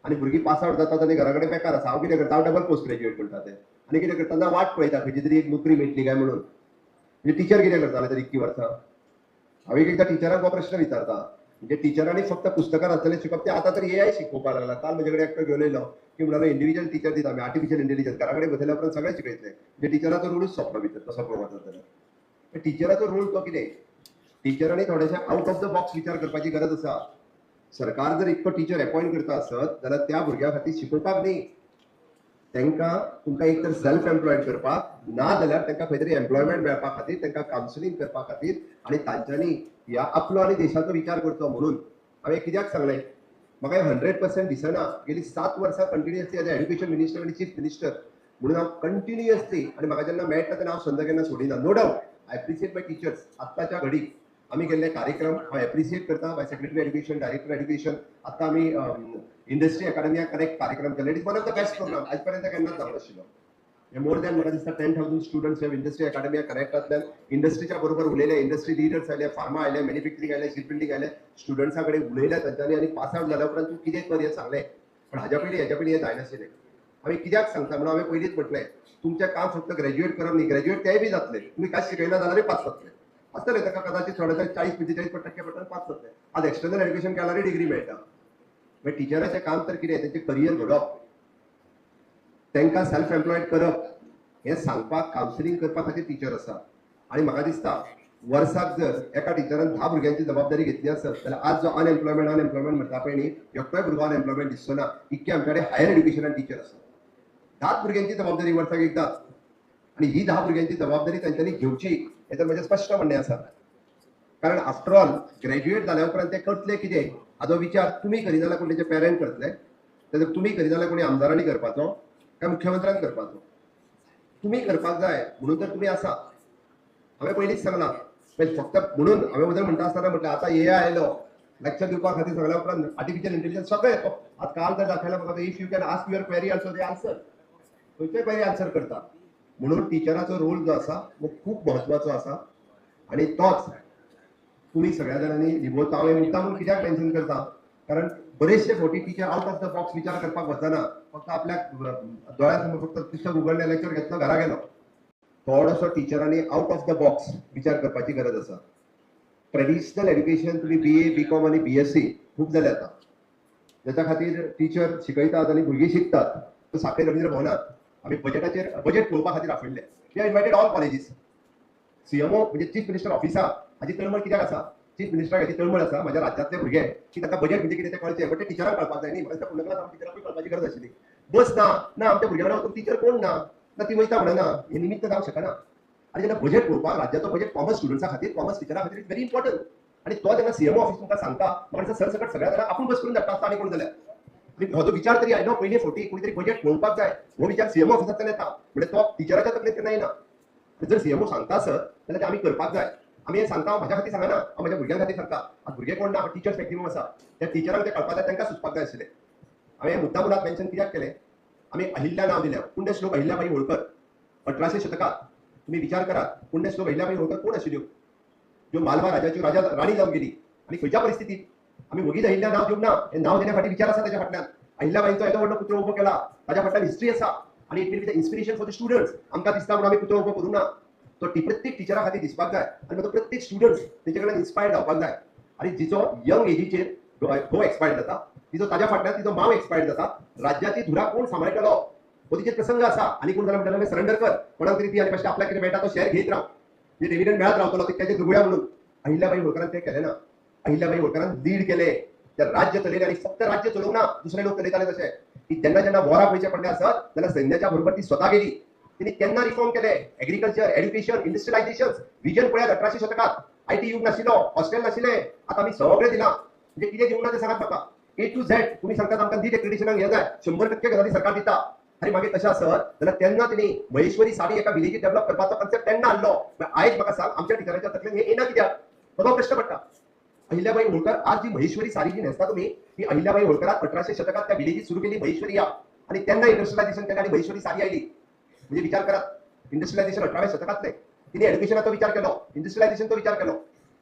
आणि भुरगीं pass out जातात आनी घरा कडेन बेकार आसा. हांव कितें करता, हांव डबल पोस्ट ग्रॅज्युएट करता ते आनी कितें करता ना वाट पळयता खंयची तरी एक नोकरी मेळटली काय म्हणून. म्हणजे टीचर कितें करताले तर इतकी वर्सां. हांव एकदा टिचरांक हो प्रश्न विचारता, म्हणजे टिचरांनी फक्त पुस्तकांत आसलेलें शिकप ते आतां तर एआय शिकोवपाक लागला. काल म्हजे कडेन एकटो घेवन येयलो की म्हणून इंडिव्हिज्युअल टीचर दिता आमी आर्टिफिशियल इंटेलिजन्स घरा कडेन बसयल्या उपरांत सगळें शिकयतले. म्हणजे टिचराचो रोलूच सोंपलो भितर तसो पळोवपाक जाल्यार. टिचराचो रोल तो कितें, टिचरांनी थोडेशें आउट ऑफ द बॉक्स विचार करपाची गरज आसा. सरकार जर इतको टीचर अपॉइंट करता आसत जाल्यार त्या भुरग्या खातीर शिकोवपाक न्ही, तुमकां एक तर सेल्फ एम्प्लॉयड करपाक ना जाल्यार तांकां खंय तरी एम्प्लॉयमेंट मेळपा खातीर तांकां कावन्सिलींग करपा खातीर आनी तांच्यांनी ह्या आपलो आनी देशाचो विचार करचो म्हणून हांवें कित्याक सांगलें. म्हाका 100% दिसना गेली 7 वर्सां कंटिन्युअसली एज एज्युकेशन मिनिस्टर आनी चीफ मिनिस्टर म्हणून हांव कंटिन्युअसली आनी म्हाका जेन्ना मेळटा तेन्ना हांव संद केन्ना सोडिना. No doubt I appreciate my teachers. आत्ताच्या घडीक आमी केल्ले कार्यक्रम हांव एप्रिशिएट करता. My secretary education, director education, आतां आमी इंडस्ट्री अकाडेमिया कनेक्ट कार्यक्रम केले. It is one of the best program. आयज पर्यंत केन्नाच जावं नाशिल्लो. मोर दॅन म्हाका दिसता 10,000 स्टुडंट्स हे इंडस्ट्री अकाडेमिया कनेक्टांतल्यान इंडस्ट्रीच्या बरोबर उलयले. इंडस्ट्री लिडर्स आयले, फार्मा आयले, मॅन्युफॅक्चरिंग आयले, शिप बिल्डिंग आयले, स्टुडंट्सां कडेन उलयले तांच्यांनी आनी पास आउट जाल्या उपरांत तूं कितें कर हें सांगलें. पण हाज्या पयलीं हें जायनाशिल्लें. हांवें कित्याक सांगता म्हणून हांवें पयलींच म्हटलें तुमचें काम फक्त ग्रॅज्युएट करप न्ही, ग्रॅज्युएट तेय बी जातले. तुमी कांयच शिकयना जाल्यारूय पास जातले. आसतलें ताका कदाचित थोडे 40-45% पडटन पास जातले. आज एक्सटर्नल एड्युकेशन केल्यारूय डिग्री मेळटा. मागीर टिचराचें काम तर कितें, तेंचें करियर घडोवप, तांकां सेल्फ एम्प्लॉयड करप, हें सांगपाक कावन्सिलींग करपा खातीर टीचर आसा. आनी म्हाका दिसता वर्साक जर एका टिचरान 10 भुरग्यांची जबाबदारी घेतली आसत जाल्यार आज जो अनएम्प्लॉयमेंट म्हणटा पळय न्ही, एकटोय भुरगो अनएम्प्लॉयमेंट दिसचो ना. इतके आमचे कडेन हायर एड्युकेशनान टीचर आसा. 10 भुरग्यांची जबाबदारी वर्साक एकदाच. आनी ही 10 भुरग्यांची जबाबदारी तांच्यांनी घेवची हें तर म्हजें स्पश्ट म्हणणें आसा. कारण आफ्टर ऑल ग्रॅज्युएट जाल्या उपरांत ते करतले कितें हाचो विचार तुमी करिना जाल्यार कोण तेचे पेरंट करतले. तेन्ना तुमी करिना जाल्यार कोणी आमदारांनी करपाचो काय मुख्यमंत्र्यान करपाचो. तुमी करपाक जाय म्हणून तर तुमी आसा. हांवें पयलींच सांगलां फक्त म्हणून हांवें उदर म्हणटा आसतना म्हटलें आतां एआय आयलो लेक्चर दिवपा खातीर सगळ्या उपरांत आर्टिफिशियल इंटेलिजन्स सगळें येतो. आतां काल जर दाखयला म्हाका if you can ask your query also they answer, खंयच्याय क्वेरी आन्सर करता. म्हणून टिचराचो रोल जो आसा तो खूब म्हत्वाचो आसा आनी तोच तुमी सगळ्या जाणांनी निभोवता. हांवें मुद्दामून कित्याक मेन्शन करता कारण बरेचशे फावटी teacher out of the box विचार करपाक वचना. फक्त आपल्या दोळ्या समोर फक्त पुस्तक उगडलें, लेक्चर घेतलो, घरा गेलो. थोडोसो टिचरांनी आउट ऑफ द बॉक्स विचार करपाची गरज आसा. ट्रेडिशनल एड्युकेशन तुमी BA, BCom आनी BSc खूब जालें आतां. त्याच्या खातीर टीचर शिकयतात आनी भुरगीं शिकतात. तो सांखळे रवींद्र भवनात आमी बजेटाचेर बजेट पळोवपा खातीर आपयल्ले. We are invited all colleges. CMO म्हणजे चीफ मिनिस्टर ऑफिसा हाची तळमळ कित्याक आसा. चीफ मिनिस्टराक हाची तळमळ आसा म्हाज्या राज्यांतले भुरगे की तांकां बजेट म्हणजे कितें तें कळचें. बट तें टिचरांक कळपाक जाय न्ही. म्हाका फुडल्या क्लास टिचरांकूय कळपाची गरज आशिल्ली. बस ना आमच्या भुरग्या कडेन टीचर कोण ना ती वयता म्हणना हें निमित्त जावंक शकना. आनी जेन्ना बजेट पळोवपाक राज्याचो बजेट कॉमर्स स्टुडंट्सा खातीर, कॉमर्स टिचरा खातीर इज व्हेरी इम्पॉर्टंट. आनी तो जेन्ना CMO ऑफिस तुमकां सांगता म्हाका सरसकट सगळ्या जाणांक आपूण बस करून धाडटा आसता आनी कोण जाल्यार. हो जो विचार तरी आयलो पयली फावटी कोणी तरी बजेट पळोवपाक जाय हो विचार CMO ऑफिसांतल्यान येता. म्हणजे तो टिचराच्या तकलेंत केन्ना येना. जर CMO सांगता सर जाल्यार ते आमी करपाक जाय. आमी हें सांगता म्हाज्या खातीर सांगना, हांव म्हाज्या भुरग्यां खातीर सांगता. आज भुरगे कोण ना टिचर्स मॅक्सिमम आसा. त्या टिचरांक ते कळपाक जाय, तांकां सुचपाक जाय आशिल्लें. हांवें मुद्दामून मेन्शन कित्याक केलें. आमी अहिल्या नांव दिलें. पुण्यश्लोक अहिल्याबाई होळकर. 1800 शतकात तुम्ही विचार करा पुण्यश्लोक अहिल्याबाई होळकर कोण आशिल्ल्यो ज्यो मालवा राजाच्यो राणी जावन गेली आनी खंयच्या परिस्थितीत आमी वगीच अहिल्या नांव दिवंक ना. हें नांव देण्या फाटीं विचार आसा ताच्या फाटल्यान. अहिल्याबाईंचो येदो व्हडलो पुतळो उबो केला ताच्या फाटल्यान हिस्ट्री आसा आनी it will be the inspiration for the students. आमकां दिसता म्हणून आमी पुतळो उबो करूं ना. तो प्रत्येक टिचरा खातीर दिसपाक जाय आनी तो प्रत्येक स्टुडंट्स तेचे कडल्यान इन्स्पायर्ड जावपाक जाय. आनी जिचो यंग एजीचेर घोव एक्सपायर्ड जाता तिचो ताच्या फाटल्यान तिचो मांव एक्सपायर्ड जाता. राज्याची धुरा कोण सांबाळटलो हो तिचेर प्रसंग आसा. आनी कोण जाल्यार म्हणटाले सरेंडर कर कोणाक तरी ती आनी मातशें आपल्याक कितें मेळटा तो शेअर घेत राव म्हणजे डिव्हिडंड मेळत रावतलो तेचे जुगुड्या म्हणून. अहिल्याबाई होळकरान तें केलें ना. अहिल्याबाई होळकरान लीड केलें. ते राज्य चलयलें आनी फक्त राज्य चलोवंक ना दुसरे लोक चलयताले तशें की जेन्ना वॉराक वयचें पडलें आसत जाल्यार सैन्याच्या बरोबर ती स्वता गेली. तिने केन्ना रिफॉर्म केले एग्रीकल्चर, एड्युकेशन, इंडस्ट्रियलायझेशन. विजन पळयात 1800 शतकात IT युग नाशिल्लो, हॉस्टेल नाशिल्ले. आतां आमी सगळें दिलां. म्हणजे कितें दिवंक ना तें सांगात म्हाका. A to Z तुमी सांगतात आमकां नीट एक्रिडिटेशनाक हें जाय 100% गजाली सरकार दिता. आनी मागीर तशें आसत जाल्यार तेन्ना तिणी महेश्वरी साडी एका विलेजीत डेव्हलप करपाचो कन्सेप्ट तेन्ना हाडलो. आयज म्हाका सांग आमच्या टिचरांच्या तकलेन हें येना कित्याक हो प्रश्न पडटा. अहिल्याबाई होळकर आज जी महेश्वरी साडी जी न्हेसता तुम्ही ती अहिल्याबाई होळकरान 1800 शतकात त्या विलेजीत सुरू केली महेश्वरी आणि त्यांना इंडस्ट्रियलायझेशन केलं आणि महेश्वरी साडी आयली. म्हणजे विचार करा इंडस्ट्रियलायझेशन 18व्या शतकातले तिने एड्युकेशनाचो विचार केलो, इंडस्ट्रियलायझेशनचो विचार केलो.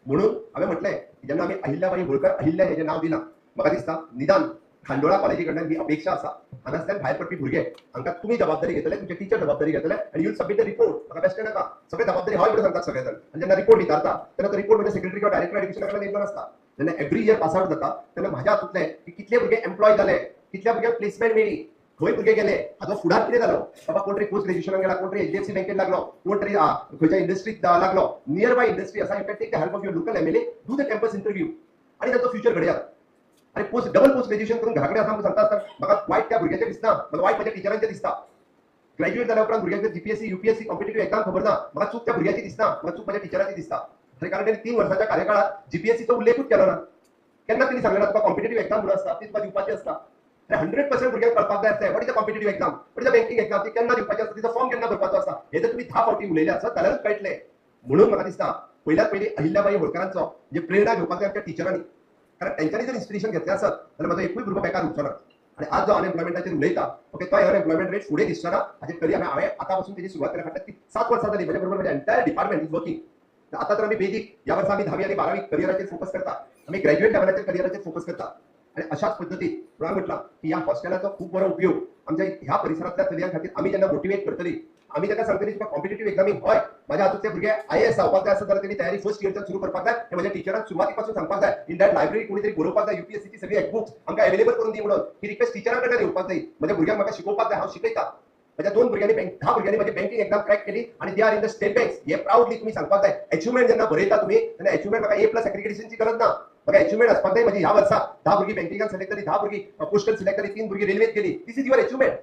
म्हणून हांवें म्हटलें जेन्ना आमी अहिल्याबाई होळकर अहिल्या हेजें नांव दिलां म्हाका दिसता निदान खांडोळा कॉलेजीकडल्यान ही अपेक्षा आसा हांगासल्यान भायर पडपी भुरगे हांकां तुमी जबाबदारी घेतले तुमचे टीचर जबाबदारी घेतले आनी यूल सबमिट द रिपोर्ट म्हाका बेश्टे नाका सगळे जबाबदारी हांव म्हणून सांगतात सगळे जाण आनी जेन्ना रिपोर्ट विचारता तेन्ना तो रिपोर्ट म्हणजे सेक्रेटरी किंवा डायरेक्टर एड्युकेशना कडल्यान येयल्लो नासता जेन्ना एव्हरी इयर पास आउट जाता तेन्ना म्हाज्या हातूंतले की कितले भुरगे एम्प्लॉय जाले कितल्या भुरग्यांक प्लेसमेंट मेळ्ळी खंय भुरगे गेले हाजो फुडार कितें जालो बाबा कोण तरी पोस्ट ग्रॅज्युएशनाक गेला कोण तरी HDFC बँकेत लागलो कोण तरी खंयच्या इंडस्ट्रीत लागलो नियर बाय इंडस्ट्री आसा you can take the help of your local MLA do the campus interview आणि ताचो फ्युचर घडयात आणि डबल पोस्ट ग्रॅज्युएशन करून घराकडे आसा म्हणून सांगता आसतना म्हाका वायट त्या भुरग्याचें दिसना म्हाका वायट म्हज्या टिचरांचें दिसता ग्रॅज्युएट जाल्या उपरांत भुरग्यांक GPSC UPSC कॉम्पिटिटिव्ह एक्झाम खबर ना म्हाका चूक त्या भुरग्याची दिसना म्हाका चूक म्हज्या टिचराची दिसता अरे कारण त्यांनी 3 वर्षाच्या कार्यकाळात GPSCचो उल्लेखूच केलो ना केन्ना त्यांनी सांगलें ना तुका कॉम्पिटिटिव्ह एक्झाम म्हणून आसता ती तुका दिवपाची आसता 100% भुरग्यांक कळपाक जाय आसता what is the competitive exam what is the banking exam ती केन्ना दिवपाची आसता तिचो फॉर्म केन्ना भरपाचो आसता हे जर तुम्ही 10 फावटी उलयले आसत जाल्यारूच कळटलें म्हणून म्हाका दिसता पयल्याच पयली अहिल्याबाई होळकरांचो जे प्रेरणा घेवपाक जाय आमच्या टिचरांनी कारण त्यांच्यानी जर इन्स्पिरेशन घेतलें आसत जाल्यार म्हाजो एकूय भुरगो बेकार उरचो ना आणि आज जो अनएम्प्लॉयमेंटाचेर उलयता ओके तो अनएम्प्लॉयमेंट रेट फुडें दिसचो ना हाचे करियर हांवें आतापासून तेजी सुरवात केल्या फाटल्यान 7 वर्सां जाली म्हज्या बरोबर म्हज्या एंटायर डिपार्टमेंट इज वर्किंग आता तर आम्ही बेसिक या वर्षा आम्ही 10वी आणि 12वी करियराचेर फोकस करता आम्ही ग्रॅज्युएट लेवलाचेर करियराचेर फोकस करता आणि अशाच पद्धतीत तुला म्हटलं की या हॉस्टेलाचो खूप बरो उपयोग आमच्या ह्या परिसरातल्या चलयां खातीर आम्ही जेन्ना मोटिवेट करतली आम्ही ताका सांगतली तुका कॉम्पिटिटिव्ह एक्झामीक हय माझ्या हातूंतले भुरगे IAS जावपाक जाय आसत जाल्यार तेणी तयारी फर्स्ट इयरच्यान सुरू करपाक जाय हे म्हज्या टिचरांक सुरवाती पासून सांगपाक जाय इन दॅट लायब्ररी कोणी तरी बरोवपाक जाय UPSC ची सगळी बुक्स आमकां अवेलेबल करून दी म्हणून ही रिक्वेस्ट टिचरां कडल्यान येवपाक जाय म्हज्या भुरग्यांक म्हाका शिकोवपाक जाय हांव शिकयता माझ्या 2 भुरग्यांनी 10 भुरग्यांनी माझी बँकिंग एक्झाम क्रॅक केली आणि they are in the state banks हे प्राऊडली तुम्ही सांगपाक जाय अचिव्हमेंट जेन्ना बरयता तुम्ही तेन्ना अचिव्हमेंट म्हाका A+ एक्रिडिटेशनची गरज ना म्हाका अचिव्हमेंट आसपाक जाय म्हजी ह्या वर्सा 10 भुरगीं बँकिंगान सिलेक्ट केली 10 भुरगीं पोस्टल सिलेक्ट केली 3 भुरगीं रेल्वेत गेली दिस इज युअर अचिव्हमेंट